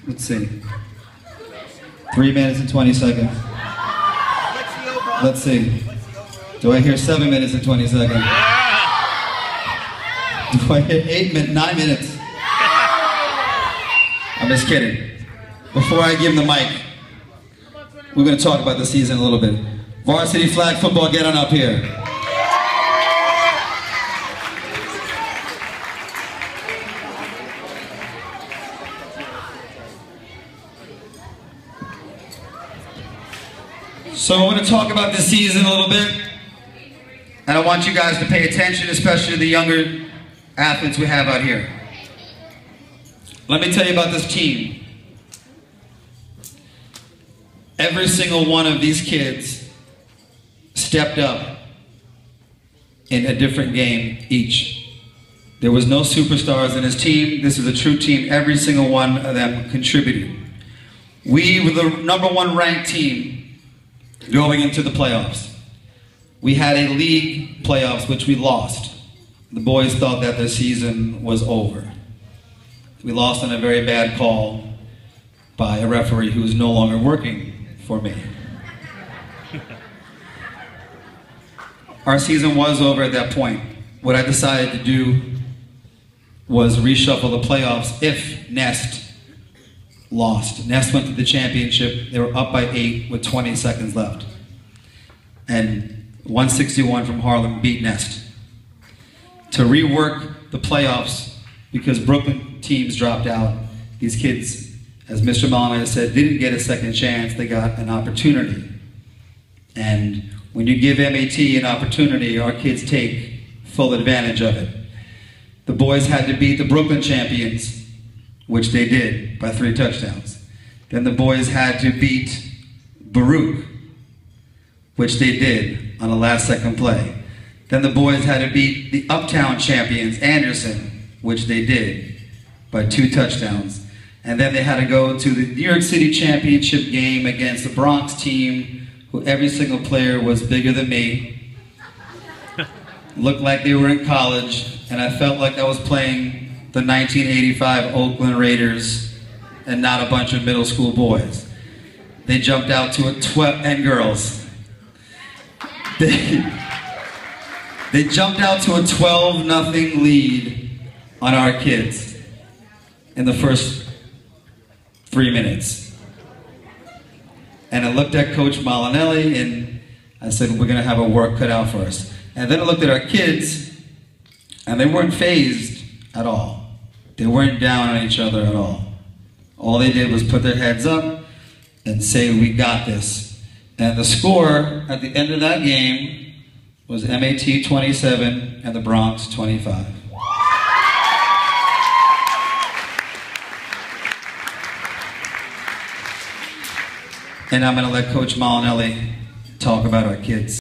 Let's see. 3 minutes and 20 seconds. Let's see. Do I hear 7 minutes and 20 seconds? Do I hear 9 minutes? I'm just kidding. Before I give him the mic, we're going to talk about the season a little bit. Varsity flag football, get on up here. So I want to talk about this season a little bit, and I want you guys to pay attention, especially the younger athletes we have out here. Let me tell you about this team. Every single one of these kids stepped up in a different game each. There was no superstars in his team. This is a true team. Every single one of them contributed. We were the #1 ranked team going into the playoffs. We had a league playoffs which we lost. The boys thought that their season was over. We lost on a very bad call by a referee who is no longer working for me. Our season was over at that point. What I decided to do was reshuffle the playoffs if Nest lost. Nest went to the championship. They were up by 8 with 20 seconds left. And 161 from Harlem beat Nest. To rework the playoffs, because Brooklyn teams dropped out, these kids, as Mr. Molina said, didn't get a second chance. They got an opportunity. And when you give MAT an opportunity, our kids take full advantage of it. The boys had to beat the Brooklyn champions, which they did by 3 touchdowns. Then the boys had to beat Baruch, which they did on a last-second play. Then the boys had to beat the Uptown champions, Anderson, which they did by 2 touchdowns. And then they had to go to the New York City championship game against the Bronx team, who every single player was bigger than me, looked like they were in college, and I felt like I was playing the 1985 Oakland Raiders and not a bunch of middle school boys. They jumped out to a 12, and girls. They jumped out to a 12-0 lead on our kids in the first 3 minutes. And I looked at Coach Molinelli and I said, we're gonna have a work cut out for us. And then I looked at our kids and they weren't fazed at all. They weren't down on each other at all. All they did was put their heads up and say, we got this. And the score at the end of that game was MAT 27 and the Bronx 25. And I'm going to let Coach Molinelli talk about our kids.